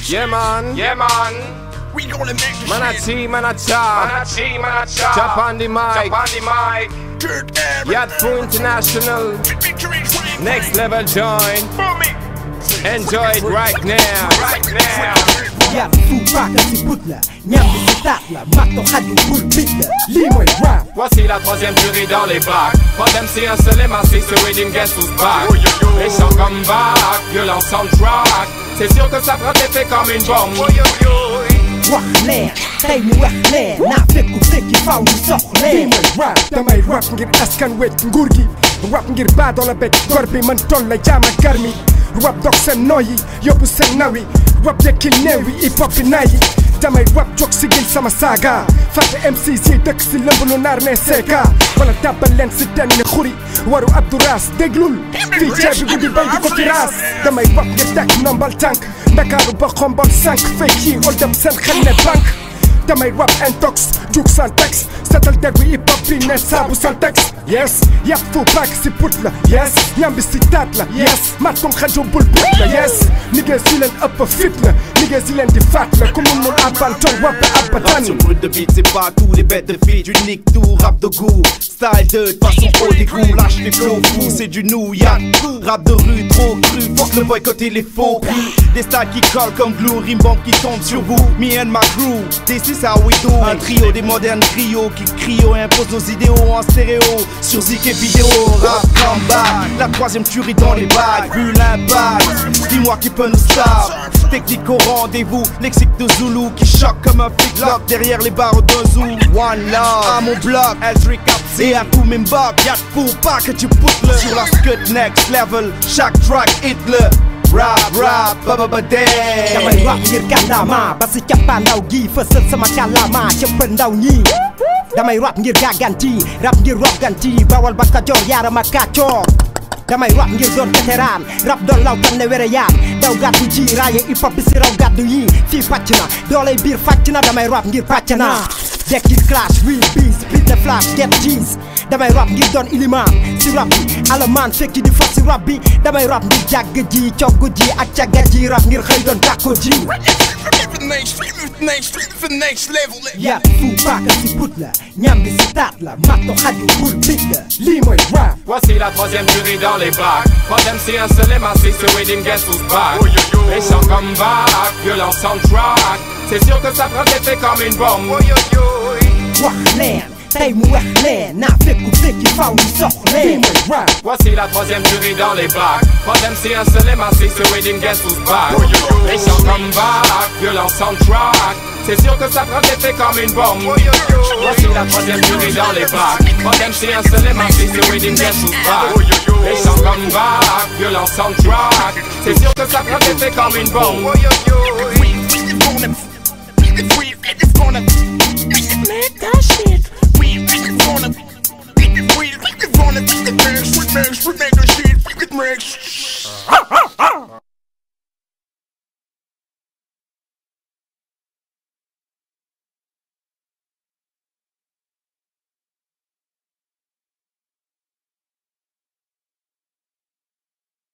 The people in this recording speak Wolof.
Yeah man, Yeah man, we gonna make this shit. Man a chop, chop on the mic. Yatfu International, next level join. Enjoy it right now. Yatfu Paaka si Puut la, ñambi si taat la, Mato xaju bul bit la, lii mooy rap. Voici la troisième tuerie dans les bacs. Pas d'MC, un seul et massif, ce reading guess who's back. Les chants comme back, violent soundtrack. C'est sûr que ça prend effet comme une bombe. Wax leer, tey mu wax leer, naa fekku fekki faw ñu sox leer. lii mooy rap, damay rap ngir askan wet nguur gi. Rap ngir baadoola bet gor bi man toll la jaam ak garmi. Rap dog seen nooyi, yóbbu seen nawi. Rap dekkil neewi, hip hop bi naayi. damay rap jóg sigil sama saaga. fàtte MCs yi dëkk si lëmb lu naar ne seeka. wala tàbbal leen si den ne xuri. waru Abdouraas déglul. fii ceeb bi guddi bay di ko tiraas. damay rap ngir tekk nombal tànk. Ndakaaru ba xombal sànq fekk yi ol dem seen xel ne bank. damay rap intox jug sans texte. setal deg wi hip hop bi ne saabu sans texte. yes Yatfu Paaka si Puut la. yes ñambi si taat la. yes matum xajo bul bit la. yes liggéey si leen ëpp fit la. liggéey si leen di faat la. ku mun mun abal toog wap abadan. Sur brut de beat, c'est pas tous les bêtes de feat. Unique tout, rap de goût. Style de façon au dégoût. Lâche les flows fous, c'est du nou Yatfu. Rap de rue trop cru, faut que le boycotter les faux coups. Des styles qui collent comme glue, rime bombe qui tombe sur vous. Me and my crew, this is how we do. Un trio des modernes griots qui crient et imposent nos idéaux en stéréo. Sur Zik et vidéo, rap comeback. La troisième tuerie dans les bagues, vu l'impact. Dis-moi qui peut nous stop. Technique au rendez-vous, lexique de Zulu qui choque comme un flic-lock derrière les barres de zoo. One love à mon bloc, L3 et à tous mes bugs. Yatfu Paaka tu Puut le sur la scud next level. Chaque track hit le rap, ba day. damay rap ngir kàllaama ba si cappaandaw gi fësal sama kàllaama cëppandaw ñi. damay rap ngir gàgganti, rap ngir rogganti, Bawol ba Kajoor Yaram ak Kàccoor. damay rap ngir doon vétéran, rap doon law tam ne were yaan. daw gàddu ji raaye hip hop bi si raw gàddu yi. fii pàcc na dooley biir fàcc na, damay rap ngir pàcc na. dekki clash real beats, split the flash get cheese. damay rap ngir doon ilimaan si rap bi alamaan fekki di fas si rap bi. damay rap ngir jàgg ji cogg ji ak cagga ji, rap ngir xëy doon dàkko ji. Yatfu Paaka si Puut la, ñambi si taat la, Mato xaju bul bit la, lii mooy rap. Voici la troisième tuerie dans les bacs. Pas d'MC, un seul et massif, ce reading guess who's back. Les chants comme back, violent soundtrack. C'est sûr que ça prend effet comme une bombe. wax leer, tey mu wax leer, naa fekku fekki faw ñu sox leer. Voici la troisième tuerie dans les bacs. Pas d'MC, un seul et massif, ce reading guess who's back. Les chants comme back, violent soundtrack. C'est sûr que ça prend effet comme une bombe. Voici la troisième tuerie dans les bacs. Pas d'MC, un seul et massif, ce reading guess who's back. Les chants comme back, violent soundtrack. C'est sûr que ça prend effet comme une bombe. Make that shit. We gonna make the shit. We could make.